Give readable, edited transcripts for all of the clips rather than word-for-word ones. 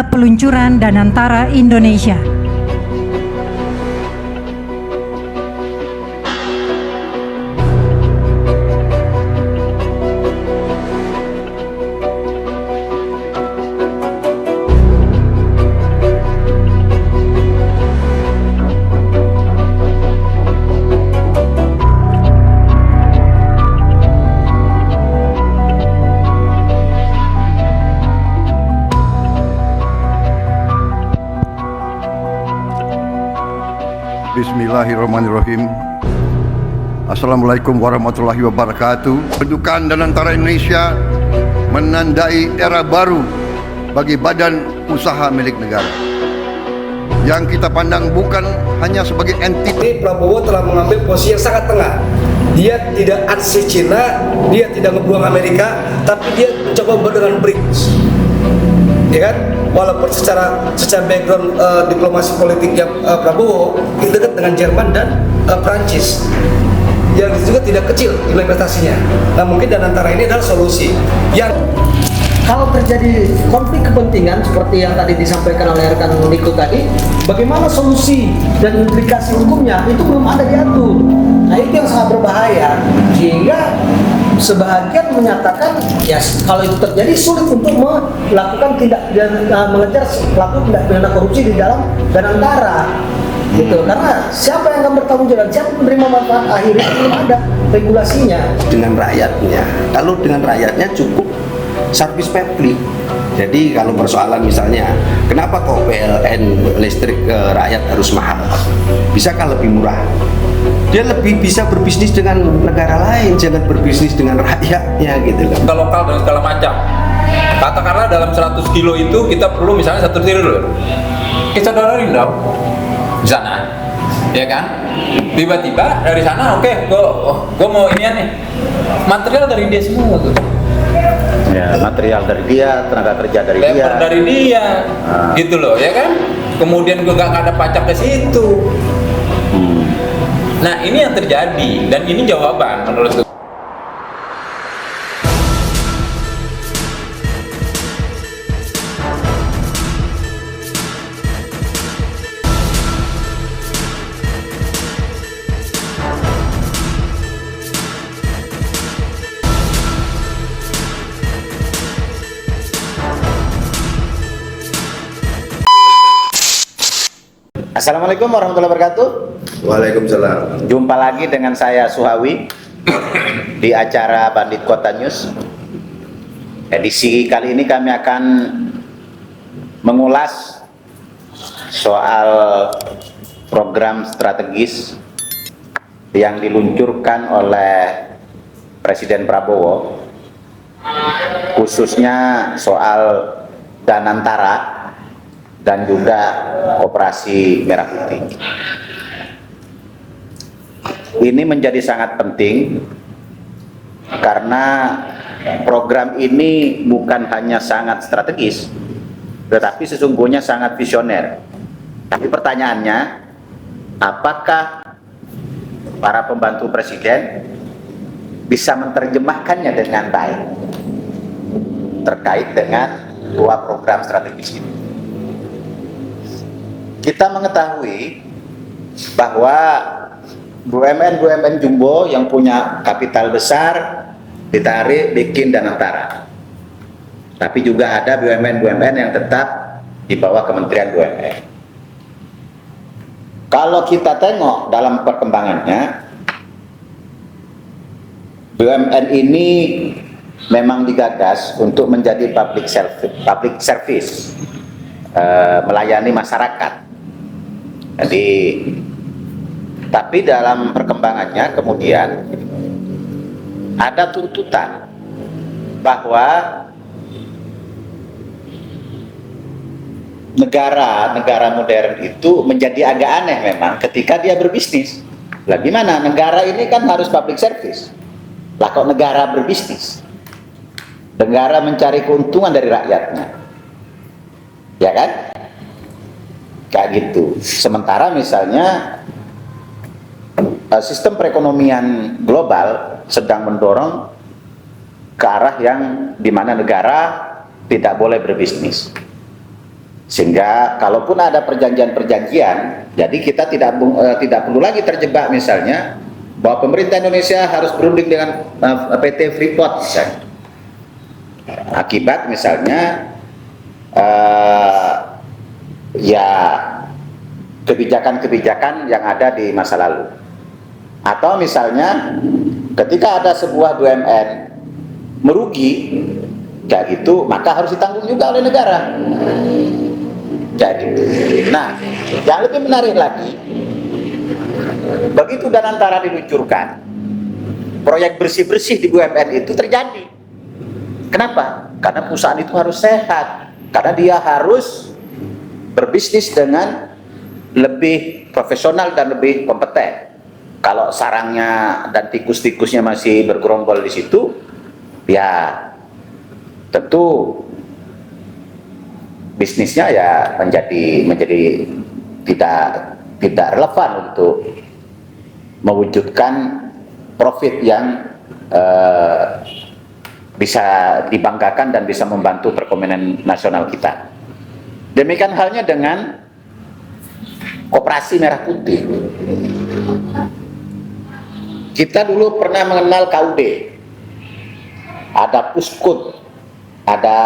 Peluncuran Danantara Indonesia. Bismillahirrahmanirrahim. Assalamualaikum warahmatullahi wabarakatuh. Pembentukan Danantara Indonesia menandai era baru bagi badan usaha milik negara yang kita pandang bukan hanya sebagai entitas. Prabowo telah mengambil posisi yang sangat tengah. Dia tidak ansi Cina, dia tidak ngebuang Amerika, tapi dia mencoba dengan BRICS. Ya kan? Walaupun secara background diplomasi politiknya Prabowo itu dekat dengan Jerman dan Prancis, yang juga tidak kecil implementasinya. Nah, mungkin Danantara ini adalah solusi yang kalau terjadi konflik kepentingan seperti yang tadi disampaikan oleh rekan Niko tadi, bagaimana solusi dan implikasi hukumnya itu belum ada diatur. Nah, itu yang sangat berbahaya, sehingga sebagian menyatakan ya kalau itu terjadi sulit untuk melakukan mengejar pelaku tindak pidana korupsi di dalam Danantara gitu, karena siapa yang akan bertanggung jawab, siapa menerima manfaat akhirnya, belum ada regulasinya. Dengan rakyatnya, kalau dengan rakyatnya cukup service public. Jadi kalau persoalan misalnya kenapa kok PLN listrik ke rakyat harus mahal, bisakah lebih murah? Dia lebih bisa berbisnis dengan negara lain, jangan berbisnis dengan rakyatnya gitu loh. Kita lokal dan segala macam. Katakanlah dalam 100 kilo itu kita perlu misalnya 1 triliun. Kita dodorin dong di sana, ya kan? Tiba-tiba dari sana, oke, gue mau inian nih. Material dari dia semua tuh. Ya, material dari dia, tenaga kerja dari Labor dia. dari dia, gitu loh, ya kan? Kemudian gue gak ada pajak ke situ. Nah, ini yang terjadi dan ini jawaban menurut gue. Assalamualaikum warahmatullahi wabarakatuh. Waalaikumsalam. Jumpa lagi dengan saya Suhawi di acara Bandit Kota News. Edisi kali ini kami akan mengulas soal program strategis yang diluncurkan oleh Presiden Prabowo, khususnya soal Danantara dan juga Operasi Merah Putih. Ini menjadi sangat penting karena program ini bukan hanya sangat strategis, tetapi sesungguhnya sangat visioner. Tapi pertanyaannya, apakah para pembantu presiden bisa menerjemahkannya dengan baik terkait dengan dua program strategis ini? Kita mengetahui bahwa BUMN jumbo yang punya kapital besar ditarik bikin Danantara. Tapi juga ada BUMN yang tetap di bawah Kementerian BUMN. Kalau kita tengok dalam perkembangannya, BUMN ini memang digagas untuk menjadi public service, melayani masyarakat. Jadi, tapi dalam perkembangannya kemudian ada tuntutan bahwa negara modern itu menjadi agak aneh memang ketika dia berbisnis. Lah gimana? Negara ini kan harus public service. Lah kok negara berbisnis? Negara mencari keuntungan dari rakyatnya. Ya kan? Kayak gitu. Sementara misalnya sistem perekonomian global sedang mendorong ke arah yang dimana negara tidak boleh berbisnis. Sehingga kalaupun ada perjanjian-perjanjian, jadi kita tidak perlu lagi terjebak misalnya bahwa pemerintah Indonesia harus berunding dengan PT Freeport misalnya. Akibat misalnya ya kebijakan-kebijakan yang ada di masa lalu. Atau misalnya ketika ada sebuah BUMN merugi kayak gitu, maka harus ditanggung juga oleh negara. Jadi, nah, yang lebih menarik lagi, begitu Danantara diluncurkan, proyek bersih-bersih di BUMN itu terjadi. Kenapa? Karena perusahaan itu harus sehat, karena dia harus berbisnis dengan lebih profesional dan lebih kompeten. Kalau sarangnya dan tikus-tikusnya masih bergerombol di situ, ya tentu bisnisnya ya menjadi tidak relevan untuk mewujudkan profit yang bisa dibanggakan dan bisa membantu perekonomian nasional kita. Demikian halnya dengan Koperasi Merah Putih. Kita dulu pernah mengenal KUD, ada Puskut, ada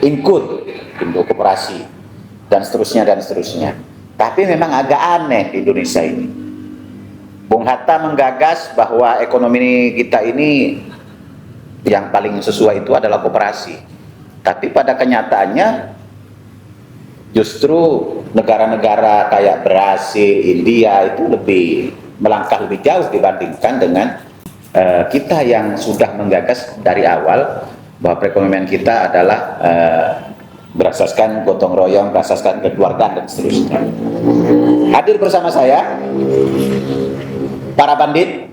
Inkut, Indo Koperasi, dan seterusnya. Tapi memang agak aneh di Indonesia ini. Bung Hatta menggagas bahwa ekonomi kita ini yang paling sesuai itu adalah koperasi. Tapi pada kenyataannya justru negara-negara kayak Brasil, India itu melangkah lebih jauh dibandingkan dengan kita yang sudah menggagas dari awal bahwa perekonomian kita adalah berasaskan gotong royong, berasaskan kekeluargaan dan seterusnya. Hadir bersama saya para bandit,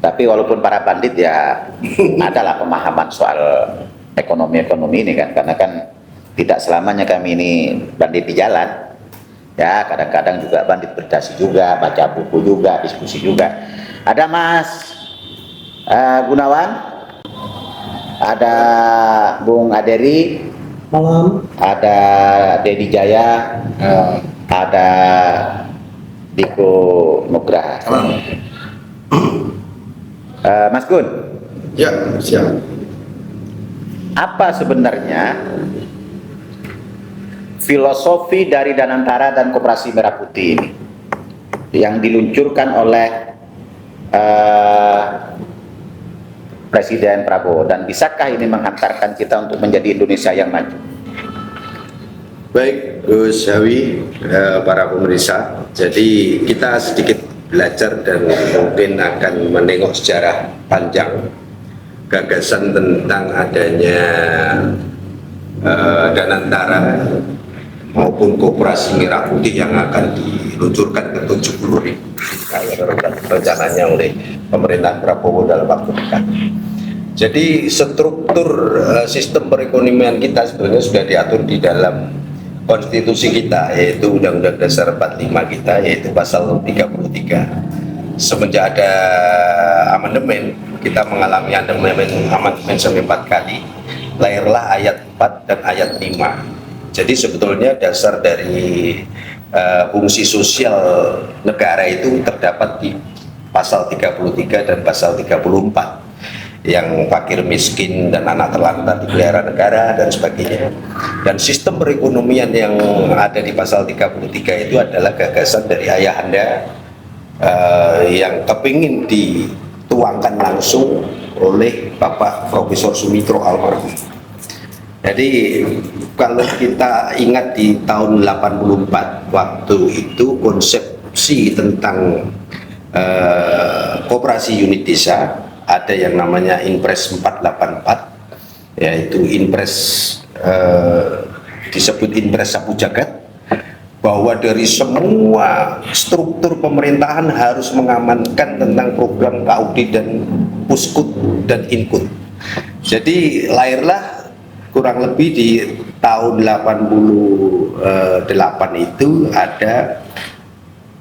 tapi walaupun para bandit ya adalah pemahaman soal ekonomi ini kan, karena kan tidak selamanya kami ini bandit di jalan. Ya, kadang-kadang juga bandit berdasi juga, baca buku juga, diskusi juga. Ada Mas Gunawan, ada Bung Aderi, Malam. ada Dedi Jaya, ada Diko Nugraha. Mas Gun, Ya, siap. apa sebenarnya filosofi dari Danantara dan Koperasi Merah Putih ini yang diluncurkan oleh Presiden Prabowo, dan bisakah ini menghantarkan kita untuk menjadi Indonesia yang maju? Baik, Gus Hawi, para pemirsa, jadi kita sedikit belajar dan mungkin akan menengok sejarah panjang gagasan tentang adanya Danantara maupun Koperasi Merah Putih yang akan diluncurkan ke 70.000 rencananya oleh pemerintahan Prabowo dalam waktu dekat. Jadi struktur sistem perekonomian kita sebetulnya sudah diatur di dalam konstitusi kita, yaitu Undang-Undang Dasar 45 kita, yaitu pasal 33. Semenjak ada amandemen, kita mengalami amandemen sampai 4 kali, lahirlah ayat 4 dan ayat 5. Jadi sebetulnya dasar dari fungsi sosial negara itu terdapat di pasal 33 dan pasal 34, yang fakir miskin dan anak terlantar dipelihara negara dan sebagainya. Dan sistem perekonomian yang ada di pasal 33 itu adalah gagasan dari ayahanda yang kepingin dituangkan langsung oleh Bapak Profesor Sumitro almarhum. Jadi kalau kita ingat di tahun 84, waktu itu konsepsi tentang koperasi unit desa, ada yang namanya Inpres 484, yaitu Inpres disebut Inpres Sapu Jagat, bahwa dari semua struktur pemerintahan harus mengamankan tentang program KUD dan Puskut dan Inkut. Jadi lahirlah kurang lebih di tahun 88 itu ada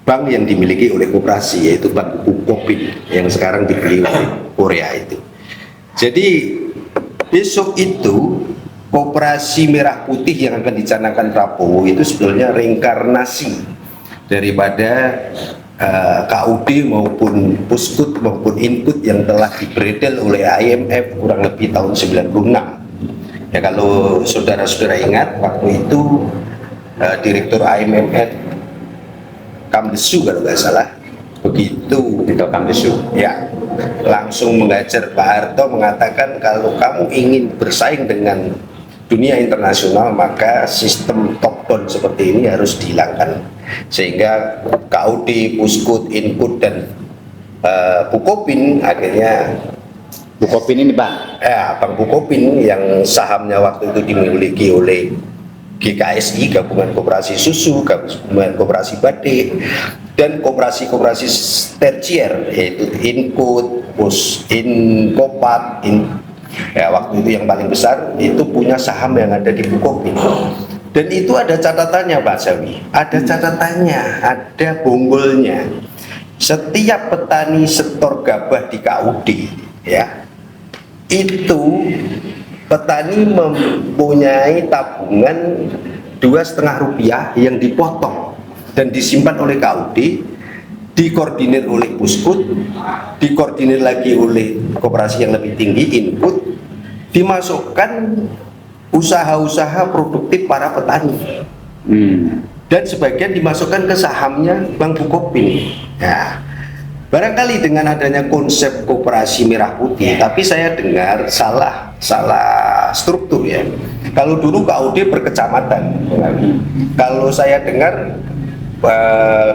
bank yang dimiliki oleh koperasi, yaitu Bank Bukopin yang sekarang dibeli oleh Korea itu. Jadi besok itu Koperasi Merah Putih yang akan dicanangkan Prabowo itu sebetulnya reinkarnasi daripada KUD maupun Puskut maupun Input yang telah dibredel oleh IMF kurang lebih tahun 96. Ya, kalau saudara-saudara ingat waktu itu Direktur IMF Kamdesu kalau nggak salah, begitu Tito Kamdesu. ya langsung mengajar Pak Harto mengatakan kalau kamu ingin bersaing dengan dunia internasional maka sistem top down seperti ini harus dihilangkan, sehingga KUD, Puskut, Input dan Bukopin akhirnya Bukopin ini Bang. Bang Bukopin yang sahamnya waktu itu dimiliki oleh GKSI, Gabungan Koperasi Susu, Gabungan Koperasi Batik, dan koperasi-koperasi tersier yaitu Input, Inkopat, ya waktu itu yang paling besar itu punya saham yang ada di Bukopin. Dan itu ada catatannya Pak Sawi, ada catatannya, ada bonggolnya. Setiap petani setor gabah di KUD, ya itu petani mempunyai tabungan Rp2,5 yang dipotong dan disimpan oleh KUD, dikoordinir oleh Puskut, dikoordinir lagi oleh koperasi yang lebih tinggi Input, dimasukkan usaha-usaha produktif para petani, dan sebagian dimasukkan ke sahamnya Bank Bukopin. Nah, barangkali dengan adanya konsep koperasi Merah Putih, tapi saya dengar salah struktur ya. Kalau dulu KUD per kecamatan, kalau saya dengar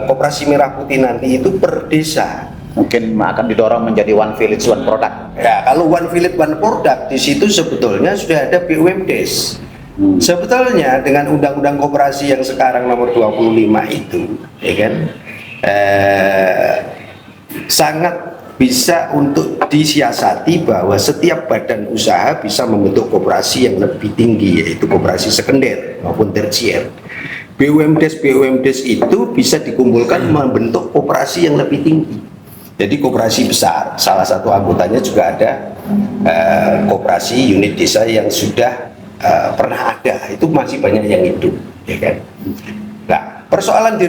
koperasi Merah Putih nanti itu per desa. Mungkin akan didorong menjadi one village one product. Ya, kalau one village one product di situ sebetulnya sudah ada BUMDes. Sebetulnya dengan undang-undang koperasi yang sekarang nomor 25 itu, ya kan, sangat bisa untuk disiasati bahwa setiap badan usaha bisa membentuk koperasi yang lebih tinggi, yaitu koperasi sekunder maupun tersier. BUMDes itu bisa dikumpulkan membentuk koperasi yang lebih tinggi. Jadi koperasi besar, salah satu anggotanya juga ada koperasi unit desa yang sudah pernah ada, itu masih banyak yang hidup, ya kan. Nah, persoalan di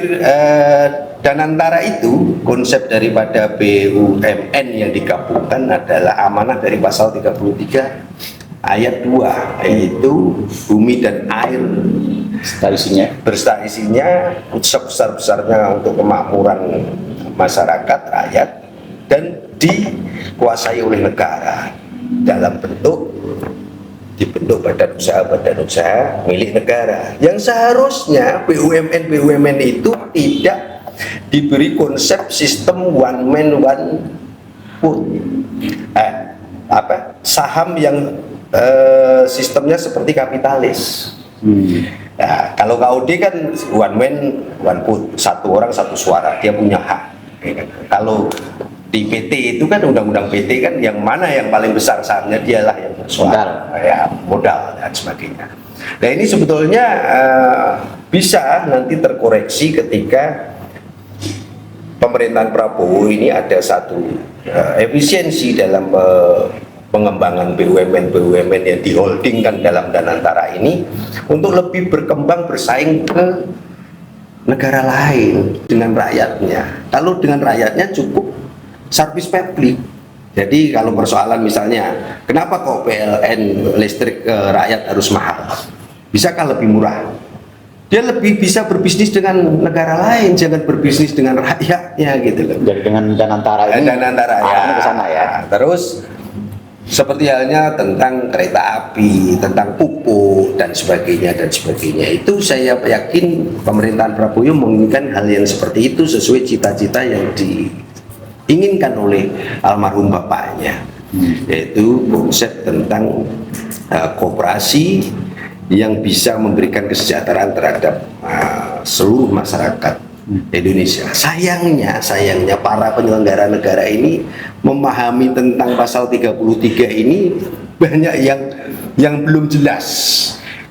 Danantara itu, konsep daripada BUMN yang digabungkan adalah amanah dari pasal 33 ayat 2, yaitu bumi dan air berserta isinya sebesar-besarnya untuk kemakmuran masyarakat, rakyat, dan dikuasai oleh negara dalam dibentuk badan usaha milik negara, yang seharusnya BUMN itu tidak diberi konsep sistem one man one food, saham yang sistemnya seperti kapitalis. Nah, kalau KUD kan one man one food, satu orang satu suara, dia punya hak. Kalau di PT itu kan undang-undang PT kan yang mana yang paling besar sahamnya dialah yang bersuara, modal dan sebagainya. Nah, ini sebetulnya bisa nanti terkoreksi ketika pemerintahan Prabowo ini ada satu efisiensi dalam pengembangan BUMN yang diholdingkan dalam Danantara ini untuk lebih berkembang bersaing ke negara lain dengan rakyatnya. Kalau dengan rakyatnya cukup service public. Jadi kalau persoalan misalnya kenapa kok PLN listrik rakyat harus mahal, bisakah lebih murah? Dia lebih bisa berbisnis dengan negara lain, jangan berbisnis dengan rakyatnya gitu loh. Jadi dengan Danantara ini ya. Ke sana ya. Terus seperti halnya tentang kereta api, tentang pupuk dan sebagainya, itu saya yakin pemerintahan Prabowo menginginkan hal yang seperti itu sesuai cita-cita yang diinginkan oleh almarhum bapaknya, yaitu konsep tentang koperasi yang bisa memberikan kesejahteraan terhadap seluruh masyarakat Indonesia. Sayangnya para penyelenggara negara ini memahami tentang pasal 33 ini banyak yang belum jelas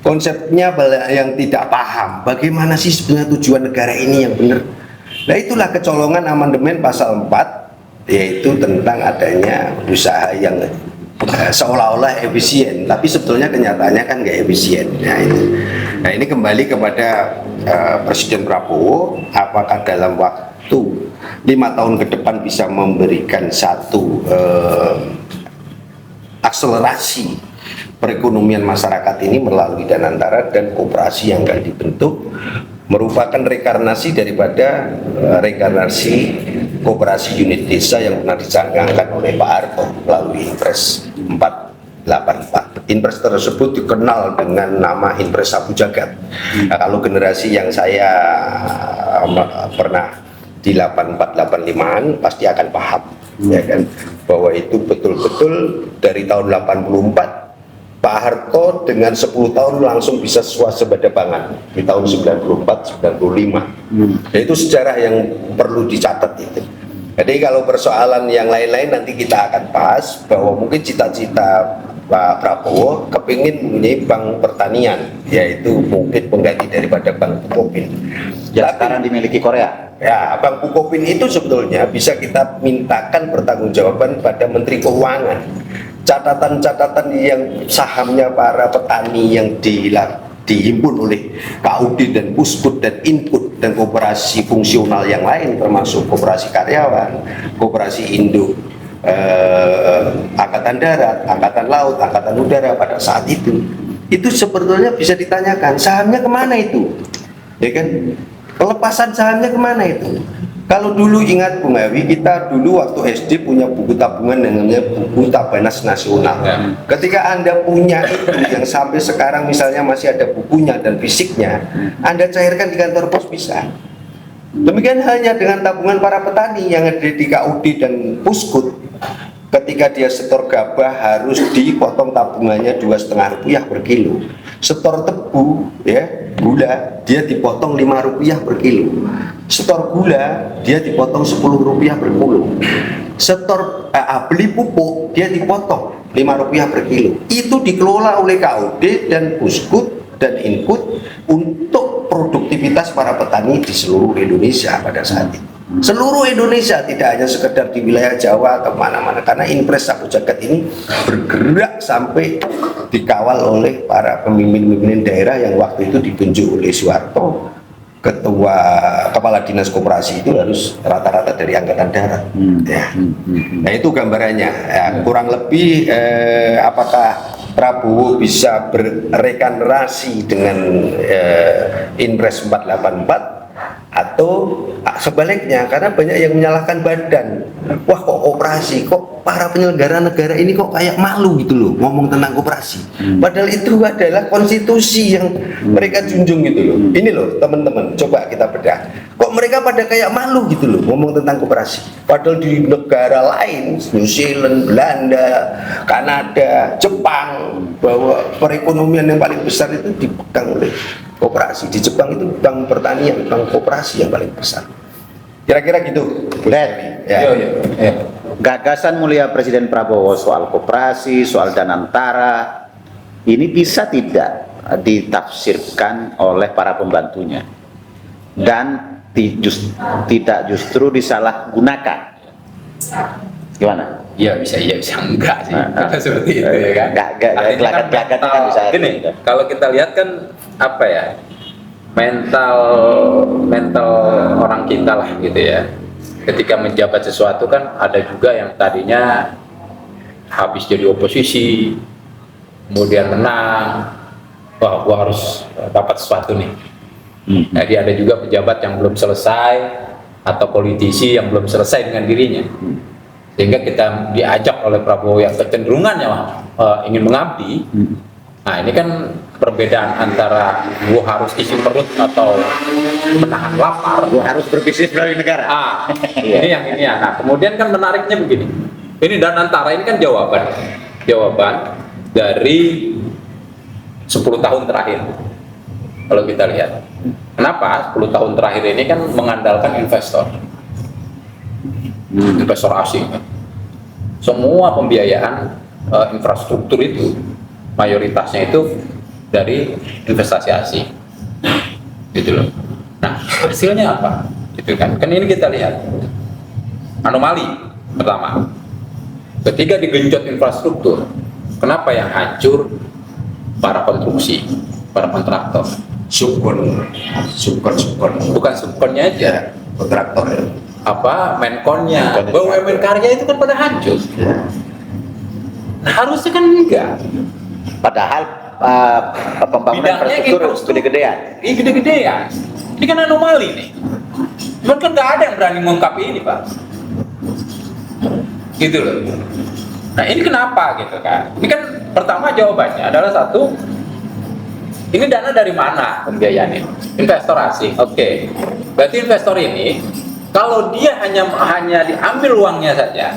konsepnya, yang tidak paham bagaimana sih sebenarnya tujuan negara ini yang benar. Nah, itulah kecolongan amandemen pasal 4, yaitu tentang adanya usaha yang seolah-olah efisien, tapi sebetulnya kenyataannya kan nggak efisien. Nah ini kembali kepada Presiden Prabowo, apakah dalam waktu 5 tahun ke depan bisa memberikan satu akselerasi perekonomian masyarakat ini melalui Danantara dan koperasi yang akan dibentuk, merupakan rekarnasi daripada rekarnasi koperasi unit desa yang pernah dicanangkan oleh Pak Harto melalui Impres 484. Impres tersebut dikenal dengan nama Impres Sapu Jagat. Nah, kalau generasi yang saya pernah di 84-85an pasti akan paham, ya kan, bahwa itu betul-betul dari tahun 84 Pak Harto dengan 10 tahun langsung bisa swasembada pangan di tahun 94-95. Itu sejarah yang perlu dicatat itu. Jadi kalau persoalan yang lain-lain nanti kita akan bahas, bahwa mungkin cita-cita Pak Prabowo kepingin mempunyai bank pertanian, yaitu mungkin pengganti daripada Bank Bukopin yang sekarang dimiliki Korea. Ya, Bank Bukopin itu sebetulnya bisa kita mintakan pertanggungjawaban pada Menteri Keuangan. Catatan-catatan yang sahamnya para petani yang dihimpun oleh KUD dan Puskut dan Input dan koperasi fungsional yang lain, termasuk koperasi karyawan, koperasi induk Angkatan Darat, Angkatan Laut, Angkatan Udara pada saat itu sebetulnya bisa ditanyakan sahamnya kemana itu, ya kan? Pelepasan sahamnya kemana itu? Kalau dulu ingat Bung Hawi, kita dulu waktu SD punya buku tabungan namanya buku Tabanas Nasional. Ketika Anda punya itu yang sampai sekarang misalnya masih ada bukunya dan fisiknya, Anda cairkan di kantor pos bisa. Demikian halnya dengan tabungan para petani yang ada di KUD dan Puskut. Ketika dia setor gabah harus dipotong tabungannya Rp2,5 per kilo. Setor tebu, ya, gula, dia dipotong Rp5 per kilo. Setor gula, dia dipotong Rp10 per kilo. Setor beli pupuk, dia dipotong Rp5 per kilo. Itu dikelola oleh KUD dan Puskut dan Input untuk produktivitas para petani di seluruh Indonesia pada saat itu. Seluruh Indonesia, tidak hanya sekedar di wilayah Jawa atau mana-mana, karena Impres Sapu Jagat ini bergerak sampai dikawal oleh para pemimpin-pemimpin daerah yang waktu itu ditunjuk oleh Soeharto. Ketua Kepala Dinas Koperasi itu harus rata-rata dari Angkatan Darat. Ya. Nah itu gambarannya. Ya, kurang lebih apakah Prabowo bisa beregenerasi dengan Impres 484 atau sebaliknya, karena banyak yang menyalahkan badan. Wah, kok koperasi, kok para penyelenggara negara ini kok kayak malu gitu loh ngomong tentang koperasi. Padahal itu adalah konstitusi yang mereka junjung gitu loh. Ini loh teman-teman, coba kita bedah. Kok mereka pada kayak malu gitu loh ngomong tentang koperasi. Padahal di negara lain, New Zealand, Belanda, Kanada, Jepang, bahwa perekonomian yang paling besar itu dipegang oleh koperasi. Di Jepang itu bank pertanian, bank koperasi yang paling besar. Kira-kira gitu. Ya. Gagasan mulia Presiden Prabowo soal koperasi, soal Danantara, ini bisa tidak ditafsirkan oleh para pembantunya dan tidak justru disalahgunakan? Gimana? Ya bisa iya bisa enggak sih. Seperti itu ya kan. Gelagat-gelagat kan bisa. Gini, kalau kita lihat kan apa ya? mental orang kita lah gitu ya. Ketika menjabat sesuatu kan ada juga yang tadinya habis jadi oposisi, kemudian menang, wah gua harus dapat sesuatu nih. Jadi ada juga pejabat yang belum selesai atau politisi yang belum selesai dengan dirinya, sehingga kita diajak oleh Prabowo yang kecenderungannya ingin mengabdi. Nah ini kan perbedaan antara gua harus isi perut atau menahan lapar. Gua harus berbisnis melalui negara. Ini yang ini ya. Nah kemudian kan menariknya begini. Ini Danantara ini kan jawaban dari 10 tahun terakhir. Kalau kita lihat, kenapa 10 tahun terakhir ini kan mengandalkan investor asing. Semua pembiayaan infrastruktur itu mayoritasnya itu dari investasi asing, gitu loh. Nah hasilnya apa? Gitu kan? Kan ini kita lihat anomali pertama. Ketika digenjot infrastruktur, kenapa yang hancur? Para konstruksi, para kontraktor. subkon, Bukan subkonnya aja, kontraktor ya. Menkonnya, BUMN karya itu kan pada hancur. Nah, harusnya kan enggak. Padahal pembangunan Bidangnya infrastruktur gede-gedean. Iya, gede-gedean. Ini kan anomali nih. Cuman kan nggak ada yang berani mengungkap ini, Pak. Gitu loh. Nah, ini kenapa gitu kan? Ini kan pertama jawabannya adalah satu, ini dana dari mana pembiayaannya? Investor asing. Oke. Berarti investor ini kalau dia hanya diambil uangnya saja,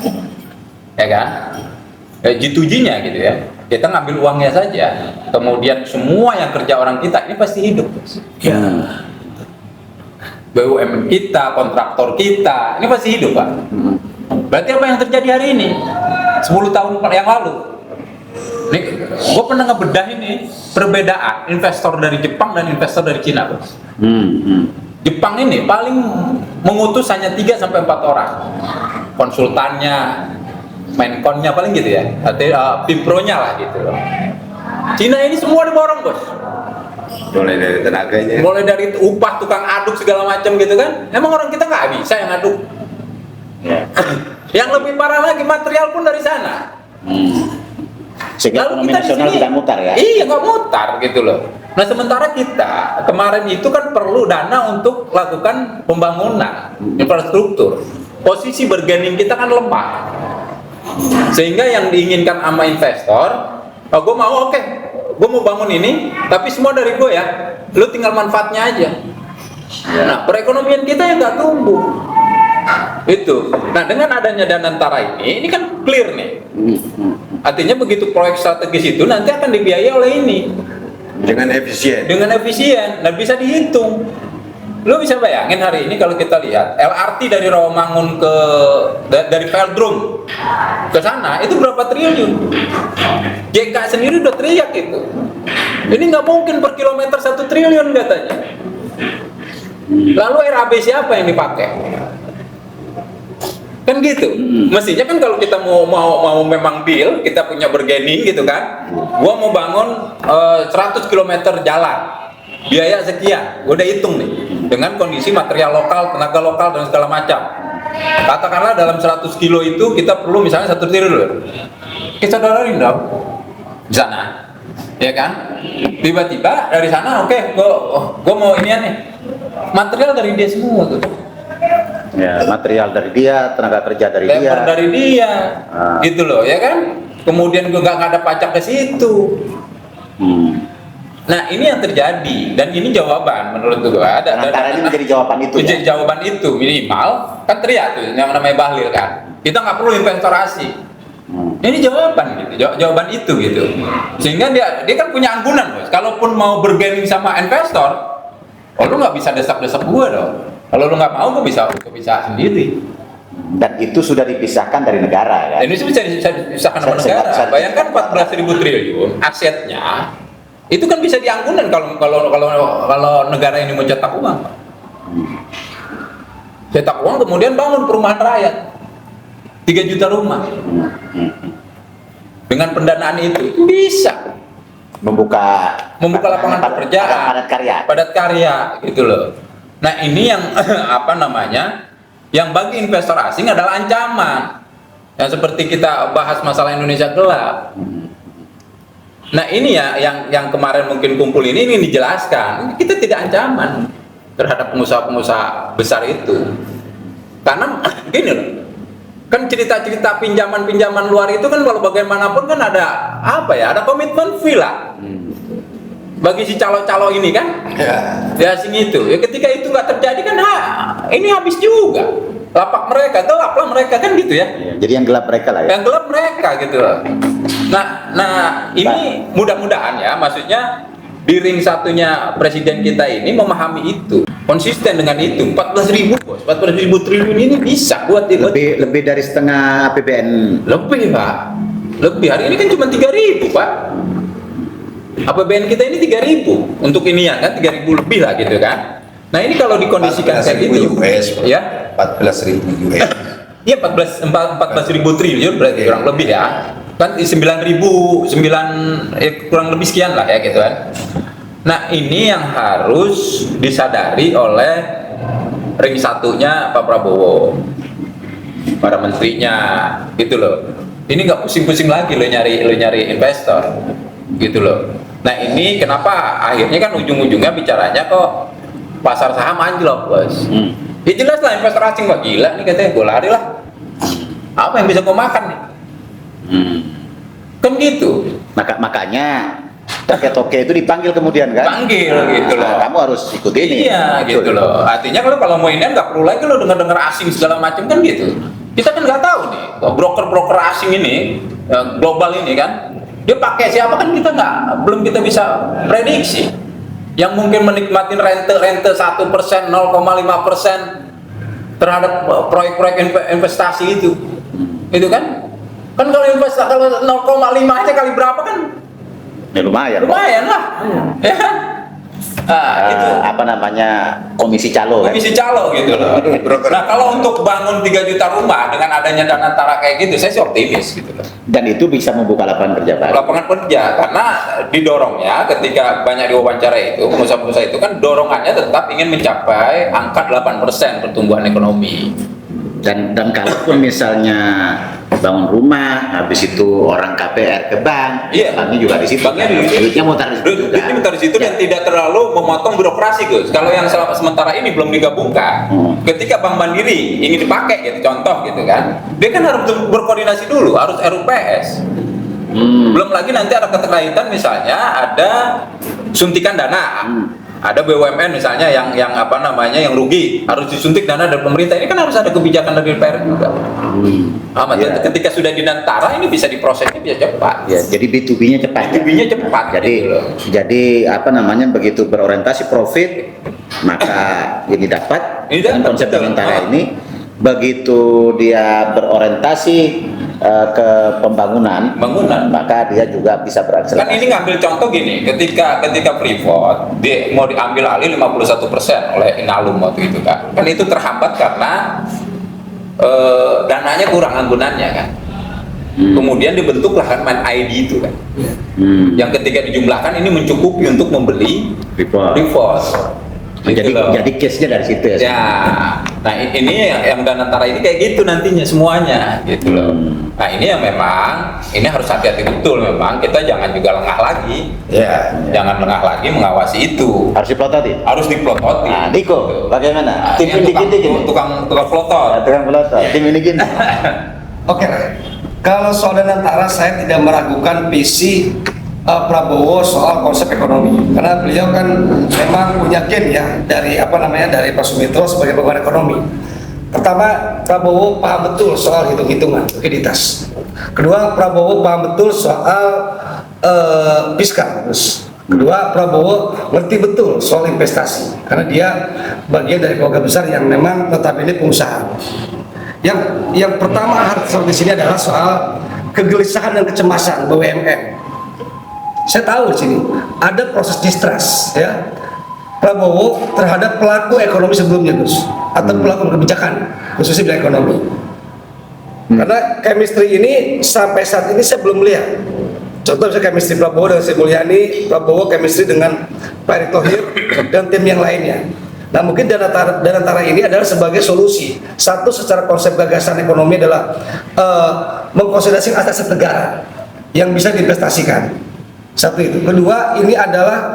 ya kan? G2G-nya gitu ya. Kita ngambil uangnya saja. Kemudian semua yang kerja orang kita ini pasti hidup. Ya. BUMN kita, kontraktor kita, ini pasti hidup, Pak. Berarti apa yang terjadi hari ini? 10 tahun yang lalu. Nih, gue pernah ngebedah ini perbedaan investor dari Jepang dan investor dari Cina, Bos. Jepang ini paling mengutus hanya 3-4 orang. Konsultannya, menkonnya paling gitu ya. Artinya Pimpronya lah gitu loh. Cina ini semua diborong, Bos. Mulai dari tenaganya. Mulai dari upah tukang aduk segala macam gitu kan. Emang orang kita nggak bisa yang aduk. Yang lebih parah lagi, material pun dari sana. Sehingga ekonomi kita di nasional sini, tidak mutar ya. Iya, nggak mutar gitu loh. Nah, sementara kita kemarin itu kan perlu dana untuk lakukan pembangunan infrastruktur. Posisi bargaining kita kan lemah. Sehingga yang diinginkan sama investor, gue mau gue mau bangun ini, tapi semua dari gue ya. Lu tinggal manfaatnya aja. Nah, perekonomian kita yang nggak tumbuh. Itu. Nah, dengan adanya Danantara ini kan clear nih. Artinya begitu proyek strategis itu nanti akan dibiayai oleh ini Dengan efisien. Nah, bisa dihitung. Lo bisa bayangin hari ini kalau kita lihat LRT dari Rawamangun dari Veldrum ke sana itu berapa triliun? JK sendiri udah teriak itu. Ini nggak mungkin per kilometer 1 triliun katanya. Lalu RAB siapa yang dipakai? Kan gitu. Mestinya kan kalau kita mau memang deal, kita punya bargaining gitu kan. Gua mau bangun 100 km jalan. Biaya sekian. Gua udah hitung nih dengan kondisi material lokal, tenaga lokal dan segala macam. Katakanlah dalam 100 kilo itu kita perlu misalnya 1 triliun. Kita dollarin dong. Di sana. Ya kan? Tiba-tiba dari sana gua mau inian nih. Material dari dia semua tuh. Ya, material dari dia, tenaga kerja dari dia. Labor dari dia, gitu loh, ya kan? Kemudian gue nggak ada pajak ke situ. Nah, ini yang terjadi dan ini jawaban menurut gue ada. Antara ini menjadi jawaban itu. Menjadi jawaban itu minimal kan teriak tuh yang namanya Bahlil kan. Kita nggak perlu investor asing. Ini jawaban gitu, jawaban itu gitu. Sehingga dia kan punya anggunan, Bos. Kalaupun mau bergaining sama investor, lu nggak bisa desak-desak gue dong. Kalau lu nggak mau, gue bisa sendiri. Dan itu sudah dipisahkan dari negara kan? Dan itu bisa dipisahkan sama negara. Bayangkan 14.000 triliun asetnya, itu kan bisa dianggunan kalau negara ini mau cetak uang. Cetak uang kemudian bangun perumahan rakyat 3 juta rumah. Dengan pendanaan itu bisa membuka lapangan pekerjaan, padat karya gitu loh. Nah, ini yang yang bagi investor asing adalah ancaman. Yang seperti kita bahas masalah Indonesia gelap. Nah, ini ya yang kemarin mungkin kumpul ini dijelaskan. Kita tidak ancaman terhadap pengusaha-pengusaha besar itu. Karena gini loh. Kan cerita-cerita pinjaman luar itu kan kalau bagaimanapun kan ada ada komitmen fee lah. Bagi si calo-calo ini kan, di asing itu, ya ketika itu nggak terjadi kan, ini habis juga, lapak mereka, gelaplah mereka kan gitu ya. Jadi yang gelap mereka lah ya. Yang gelap mereka gitu loh. Nah ini mudah-mudahan ya, maksudnya di ring satunya presiden kita ini memahami itu, konsisten dengan itu. 14.000 bos, 14.000 triliun ini bisa buat lebih dari setengah APBN. Lebih Pak, lebih hari ini kan cuma 3.000 Pak. APBN kita ini 3.000 untuk ini ya kan 3.000 lebih lah gitu kan. Nah ini kalau dikondisikan kayak gitu US, ya 14.000 US. Iya 14.000 triliun berarti kurang lebih ya. Kan 9.000 kurang lebih sekian lah ya gitu kan. Nah ini yang harus disadari oleh ring satunya Pak Prabowo, para menterinya gitu loh. Ini nggak pusing-pusing lagi lo nyari investor gitu loh. Nah ini kenapa akhirnya kan ujung-ujungnya bicaranya kok pasar saham anjlok bos. Ya jelas lah investor asing wah gila nih katanya gue lari lah. Apa yang bisa gue makan nih? Kan gitu. Makanya toke-toke itu dipanggil kemudian kan? Panggil gitu loh. Nah, kamu harus ikut ini. Iya gitu loh. Artinya kalau mau ini nggak perlu lagi lo dengar asing segala macam kan gitu. Kita kan nggak tahu nih broker asing ini global ini kan dia pakai siapa kan kita belum kita bisa prediksi. Yang mungkin menikmati rente 1%, 0,5% terhadap proyek-proyek investasi itu kan kalau 0,5 aja kali berapa kan Ya lumayan lah ya kan. Itu apa namanya komisi calo komisi calo gitu loh. Nah kalau untuk bangun 3 juta rumah dengan adanya Danantara kayak gitu saya sih optimis gitu loh. Dan itu bisa membuka lapangan kerja baru. Lapangan kerja karena didorongnya ketika banyak diwawancara itu pengusaha-pengusaha itu kan dorongannya tetap ingin mencapai angka 8% pertumbuhan ekonomi. Dan kalaupun misalnya bangun rumah, habis itu orang KPR ke bank, Iya. banknya juga di situ. Banknya kan? di situ. Duitnya mutar di situ. Duitnya mutar di situ dan tidak terlalu memotong birokrasi Gus. Kalau yang sementara ini belum digabungkan, ketika Bank Mandiri ingin dipakai gitu, contoh gitu kan, dia kan harus berkoordinasi dulu, harus RUPS. Belum lagi nanti ada keterkaitan misalnya ada suntikan dana. Ada BUMN misalnya yang apa namanya yang rugi harus disuntik dana dari pemerintah, ini kan harus ada kebijakan dari DPR juga. Iya. Ketika sudah di Nantara ini bisa diprosesnya bisa cepat. Ya, jadi B2B-nya cepat. B2B-nya cepat. Jadi gitu loh. jadi apa namanya begitu berorientasi profit maka ini dapat Ini dengan dapat, konsep betul. Danantara ini. Begitu dia berorientasi ke pembangunan, maka dia juga bisa Kan berakselerasi. ini ngambil contoh gini, ketika Freeport mau diambil alih 51% oleh Inalum waktu itu kan itu terhambat karena dananya kurang anggunannya kan. Kemudian dibentuklah kan Man ID itu kan, yang ketika dijumlahkan ini mencukupi untuk membeli Freeport. Jadi case-nya dari situ ya. Ya, nah ini yang Danantara ini kayak gitu nantinya semuanya gitu loh. Nah ini yang memang ini harus hati-hati betul memang kita jangan juga lengah lagi. Ya, jangan lengah lagi mengawasi itu. Harus diplototin. Harus diplototin. Nah, Niko, bagaimana? Nah, Tim ini ini gini. tukang plotot. Tukang pelotot. Tim ini gini. Oke, kalau soal Danantara saya tidak meragukan visi Prabowo soal konsep ekonomi karena beliau kan memang punya gen ya dari dari Pak Sumitro sebagai penggunaan ekonomi. Pertama, Prabowo paham betul soal hitung-hitungan likuiditas. Kedua, Prabowo paham betul soal fiskal. Kedua, Prabowo ngerti betul soal investasi karena dia bagian dari keluarga besar yang memang notabene pengusaha. Yang pertama harus di sini adalah soal kegelisahan dan kecemasan BUMN. Saya tahu di sini ada proses distrust ya Prabowo terhadap pelaku ekonomi sebelumnya Gus atau pelaku kebijakan khususnya bidang ekonomi. Karena chemistry ini sampai saat ini saya belum melihat. Contoh misalnya chemistry Prabowo dengan Sri Mulyani, Prabowo chemistry dengan Pak Erick Thohir dan tim yang lainnya. Nah mungkin Danantara ini adalah sebagai solusi. Satu, secara konsep gagasan ekonomi adalah mengkonsolidasi aset negara yang bisa diinvestasikan. Satu itu. Kedua, ini adalah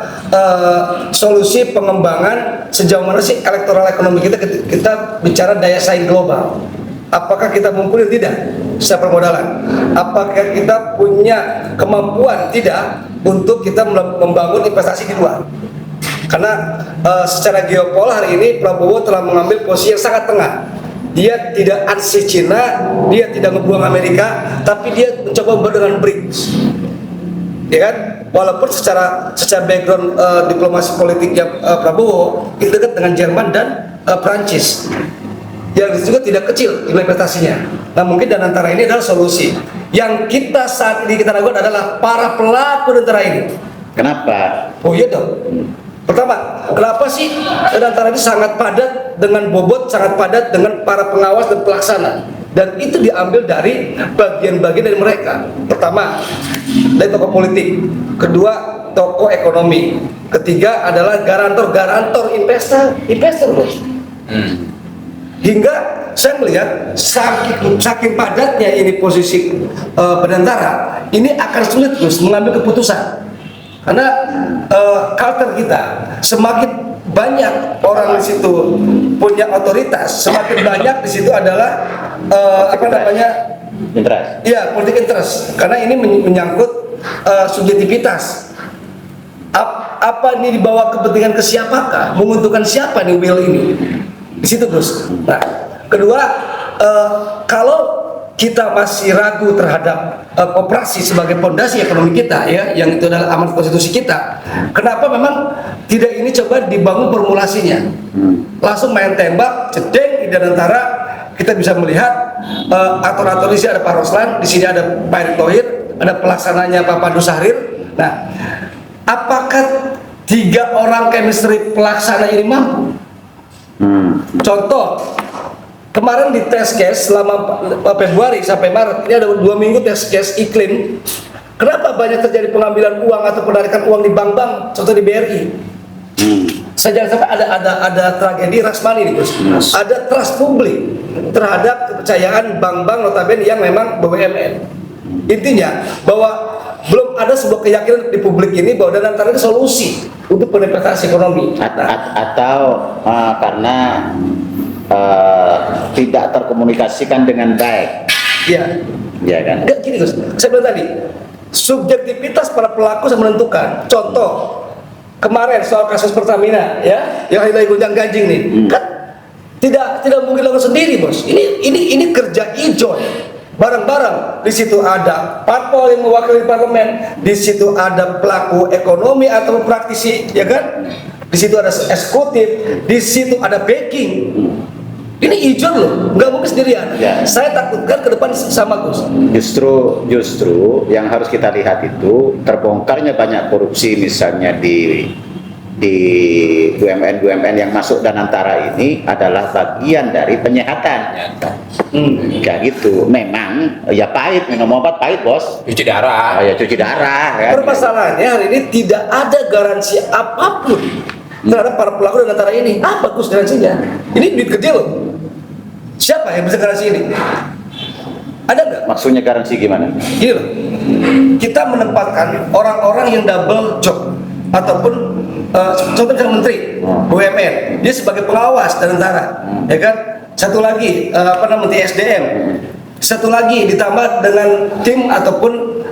solusi pengembangan sejauh mana sih elektoral ekonomi kita bicara daya saing global. Apakah kita mumpuni tidak secara permodalan? Apakah kita punya kemampuan tidak untuk kita membangun investasi di luar? Karena secara geopol hari ini Prabowo telah mengambil posisi yang sangat tengah. Dia tidak ansi Cina, dia tidak ngebuang Amerika, tapi dia mencoba dengan BRICS. Ya kan, walaupun secara background diplomasi politiknya Prabowo itu dekat dengan Jerman dan Prancis, yang juga tidak kecil jumlah investasinya. Nah mungkin Danantara ini adalah solusi. Yang kita saat ini kita lakukan adalah para pelaku Danantara ini. Kenapa? Oh iya dong. Pertama, kenapa sih Danantara ini sangat padat dengan bobot, sangat padat dengan para pengawas dan pelaksana? dan itu diambil dari bagian-bagian dari mereka. Pertama, dari tokoh politik, kedua tokoh ekonomi, ketiga adalah garantor investor bos. Hingga saya melihat saking padatnya ini posisi Banantara, ini akan sulit terus mengambil keputusan karena culture kita semakin banyak orang di situ punya otoritas, semakin banyak di situ adalah interest. Ya, politik interest, karena ini menyangkut subjektivitas. Apa ini dibawa kepentingan ke siapakah? Menguntungkan siapa nih will ini? Di situ Gus. Nah, kedua, kalau kita masih ragu terhadap koperasi sebagai fondasi ekonomi kita, ya, yang itu adalah amanat konstitusi kita, kenapa memang tidak ini coba dibangun formulasinya? Langsung main tembak, jedeng, di Danantara kita bisa melihat atur-atur di sini ada Pak Roslan, di sini ada Pak Erick Thohir, ada pelaksananya Pak Pandu Sahrir. Nah, apakah 3 orang chemistry pelaksana ini mampu? Contoh, kemarin di test case selama Februari sampai Maret ini ada 2 minggu test case iklim. Kenapa banyak terjadi pengambilan uang atau penarikan uang di bank-bank, contoh di BRI? Saya jangan sampai ada tragedi Rasmani nih Gus. Ada trust publik terhadap kepercayaan bank-bank notabene yang memang BUMN. Intinya bahwa belum ada sebuah keyakinan di publik ini bahwa Danantara itu solusi untuk peningkatan ekonomi. Atau karena tidak terkomunikasikan dengan baik. Iya. Ya kan? Enggak gini Gus, saya bilang tadi subjektivitas para pelaku yang menentukan. Contoh kemarin soal kasus Pertamina, ya, yang lagi gonjang-ganjing nih, kan tidak mungkin lakukan sendiri bos. Ini kerja ijon. Bareng-bareng, di situ ada parpol yang mewakili parlemen, di situ ada pelaku ekonomi atau praktisi, ya kan? Di situ ada eksekutif, di situ ada backing. Ini ijon loh, nggak mungkin sendirian. Ya. Saya takutkan ke depan sama Gus. Justru yang harus kita lihat itu terbongkarnya banyak korupsi misalnya di BUMN yang masuk Danantara ini adalah bagian dari penyehatan. Kayak gitu. Memang ya pahit, minum obat pahit bos. Cuci darah. Ya cuci darah. Kan? Permasalahannya hari ini tidak ada garansi apapun terhadap para pelaku Danantara ini. Apa Gus garansinya? Ini duit gede loh. Siapa yang bisa garansi ini? Ada nggak? Maksudnya garansi gimana? Gini loh. Kita menempatkan orang-orang yang double job ataupun contoh misalnya menteri BUMN, dia sebagai pengawas Danantara, ya kan? Satu lagi menteri SDM, satu lagi ditambah dengan tim ataupun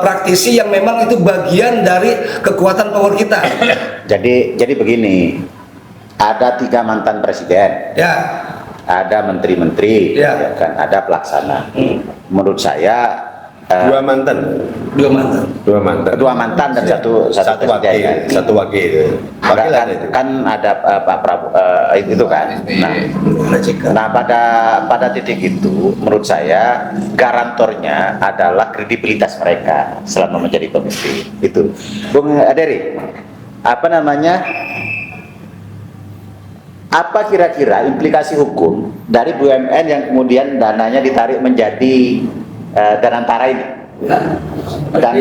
praktisi yang memang itu bagian dari kekuatan power kita. Jadi begini, ada 3 mantan presiden, Ya, ada menteri-menteri, Ya. ya kan? Ada pelaksana. Menurut saya 2 mantan. 2 mantan. 2 mantan. 2 mantan dan satu wakil. presiden. Satu wakil. Wakil kan, ada itu. kan ada Pak Prabowo itu kan. Nah pada titik itu menurut saya garantornya adalah kredibilitas mereka selama menjadi pemimpin. Itu Bung Aderi, apa kira-kira implikasi hukum dari BUMN yang kemudian dananya ditarik menjadi Danantara ini? Dan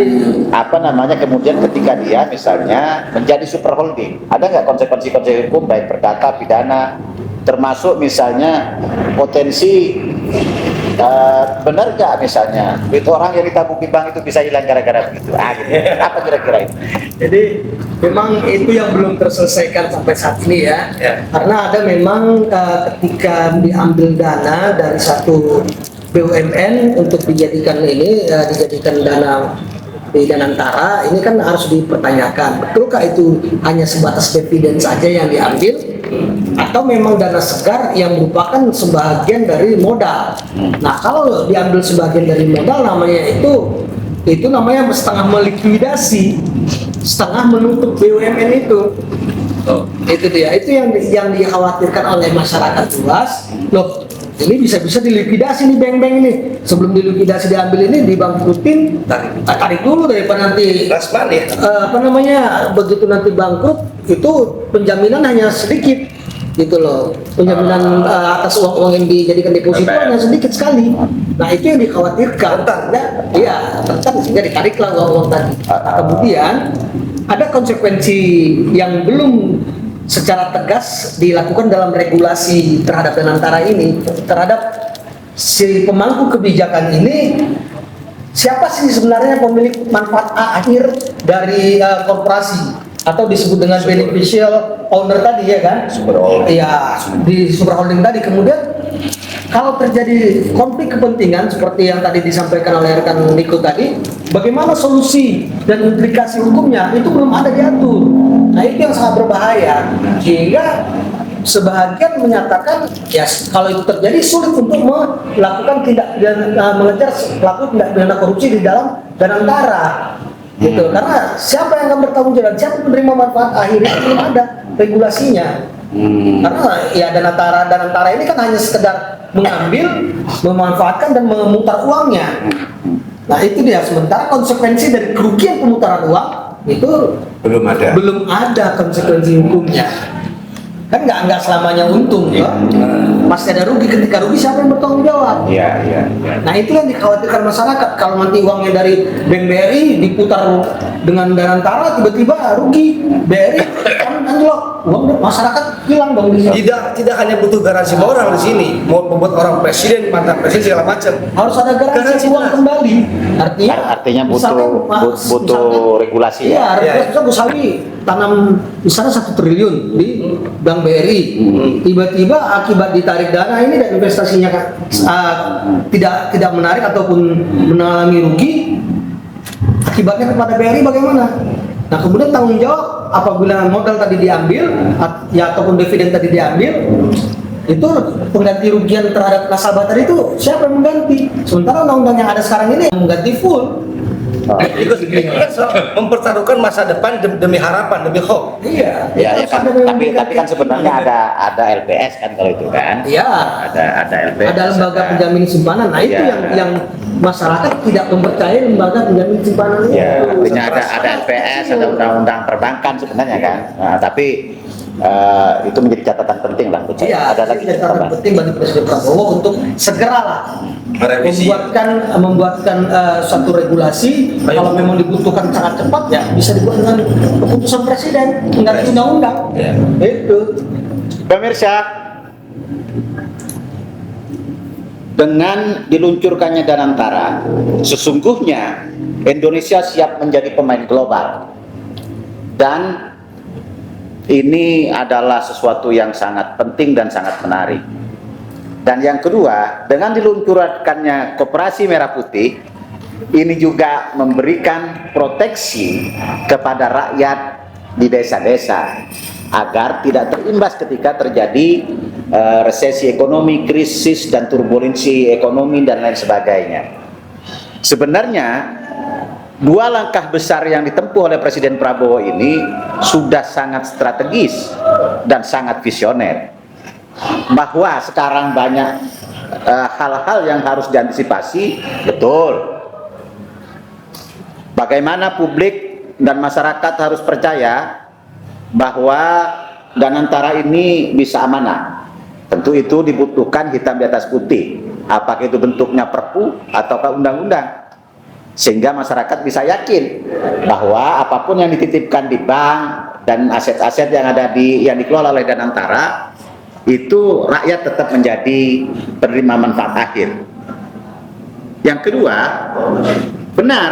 kemudian ketika dia misalnya menjadi super holding, ada nggak konsekuensi hukum baik perdata, pidana, termasuk misalnya potensi benar nggak misalnya itu orang yang ditabung di bank itu bisa hilang gara-gara begitu? Gitu. Apa kira-kira itu? Jadi memang itu yang belum terselesaikan sampai saat ini ya. Karena ada memang ketika diambil dana dari satu BUMN untuk dijadikan dana di Danantara, ini kan harus dipertanyakan, betulkah itu hanya sebatas dividen saja yang diambil atau memang dana segar yang merupakan sebagian dari modal. Nah kalau diambil sebagian dari modal namanya itu namanya setengah melikuidasi, setengah menutup BUMN itu. Itu dia, itu yang dikhawatirkan oleh masyarakat luas. Loh, ini bisa-bisa dilikuidasi nih bank-bank ini. Sebelum dilikuidasi diambil ini dibangkrutin, tarik dulu daripada nanti Rasman ya. begitu nanti bangkrut itu penjaminan hanya sedikit. gitu loh. Penjaminan atas uang-uang yang dijadikan deposito hanya sedikit sekali. Nah itu yang dikhawatirkan. Iya, rentan sehingga ditariklah uang-uang tadi. Kemudian ada konsekuensi yang belum secara tegas dilakukan dalam regulasi terhadap Danantara ini, terhadap si pemangku kebijakan ini. Siapa sih sebenarnya pemilik manfaat akhir dari korporasi atau disebut dengan beneficial owner tadi, ya kan? Iya, di super holding tadi. Kemudian kalau terjadi konflik kepentingan seperti yang tadi disampaikan oleh rekan Niko tadi, bagaimana solusi dan implikasi hukumnya itu belum ada diatur. Nah itu yang sangat berbahaya, sehingga sebagian menyatakan ya kalau itu terjadi sulit untuk melakukan mengejar pelaku tindak pidana korupsi di dalam Danantara. Gitu, karena siapa yang akan bertanggung jawab, siapa penerima manfaat akhirnya belum ada regulasinya. Karena ya Danantara ini kan hanya sekedar mengambil, memanfaatkan dan memutar uangnya. Nah itu dia, sementara konsekuensi dari kerugian pemutaran uang itu belum ada konsekuensi hukumnya. Kan nggak selamanya untung, ya. Pasti ada rugi. Ketika rugi siapa yang bertanggung jawab? Iya. Nah itu yang dikhawatirkan masyarakat. Kalau nanti uangnya dari Bank BRI diputar dengan Danantara, tiba-tiba rugi BRI kan anjlok, uang masyarakat hilang dong. Tidak hanya butuh garansi orang di sini, mau membuat orang presiden, mantan presiden segala macam. Harus ada garansi uang kembali. Artinya butuh regulasi. Iya, regulasi. Misalnya Gosawi tanam misalnya 1 triliun di Bank BRI, tiba-tiba akibat ditarik dana ini dan investasinya tidak menarik ataupun mengalami rugi, akibatnya kepada BRI bagaimana? Nah kemudian tanggung jawab apabila modal tadi diambil ya ataupun dividen tadi diambil, itu pengganti rugian terhadap nasabah tadi itu siapa yang mengganti? Sementara undang-undang yang ada sekarang ini mengganti full. Mempertaruhkan masa depan demi harapan, demi hope. Iya, kan, tapi kan sebenarnya ada LPS kan kalau itu kan. Iya. Ada LPS. Ada lembaga penjamin simpanan. Nah itu yang masyarakat tidak mempercayai lembaga penjamin simpanan itu. Ya, artinya ada LPS, ada undang-undang perbankan sebenarnya kan. Nah, tapi itu menjadi catatan penting lah. Iya, ada lagi catatan penting bagi Presiden Prabowo untuk segeralah membuatkan suatu regulasi. Kalau memang dibutuhkan sangat cepat ya bisa dibuat dengan keputusan Presiden, mengganti undang-undang. Itu. Pemirsa, dengan diluncurkannya Danantara, sesungguhnya Indonesia siap menjadi pemain global. Dan ini adalah sesuatu yang sangat penting dan sangat menarik. Dan yang kedua, dengan diluncurkannya Koperasi Merah Putih, ini juga memberikan proteksi kepada rakyat di desa-desa agar tidak terimbas ketika terjadi resesi ekonomi, krisis dan turbulensi ekonomi dan lain sebagainya. Sebenarnya dua langkah besar yang ditempuh oleh Presiden Prabowo ini sudah sangat strategis dan sangat visioner. Bahwa sekarang banyak hal-hal yang harus diantisipasi, betul. Bagaimana publik dan masyarakat harus percaya bahwa Danantara ini bisa amanah. Tentu itu dibutuhkan hitam di atas putih. Apakah itu bentuknya perpu ataukah undang-undang? Sehingga masyarakat bisa yakin bahwa apapun yang dititipkan di bank dan aset-aset yang yang dikelola oleh Danantara itu rakyat tetap menjadi penerima manfaat akhir. Yang kedua, benar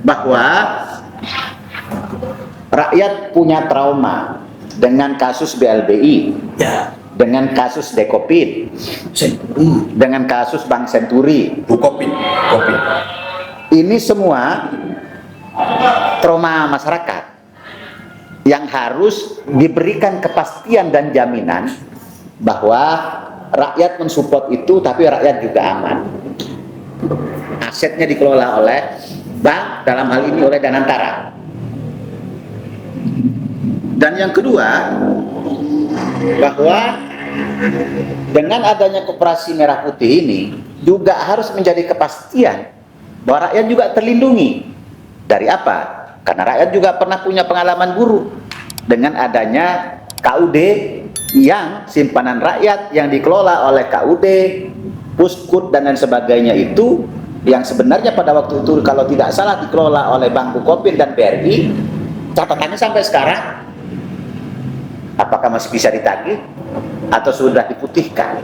bahwa rakyat punya trauma dengan kasus BLBI, dengan kasus Dekopin, dengan kasus Bank Senturi, Bukopin. Ini semua trauma masyarakat yang harus diberikan kepastian dan jaminan bahwa rakyat mensupport itu, tapi rakyat juga aman. Asetnya dikelola oleh bank, dalam hal ini oleh Danantara. Dan yang kedua, bahwa dengan adanya Koperasi Merah Putih ini juga harus menjadi kepastian bahwa rakyat juga terlindungi. Dari apa? Karena rakyat juga pernah punya pengalaman buruk dengan adanya KUD yang simpanan rakyat yang dikelola oleh KUD, Puskut dan lain sebagainya itu, yang sebenarnya pada waktu itu kalau tidak salah dikelola oleh Bank Bukopin dan BRI, catatannya sampai sekarang apakah masih bisa ditagih atau sudah diputihkan?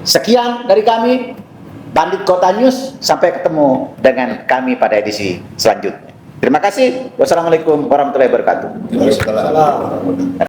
Sekian dari kami, Pandit Kota News, sampai ketemu dengan kami pada edisi selanjutnya. Terima kasih. Wassalamualaikum warahmatullahi wabarakatuh.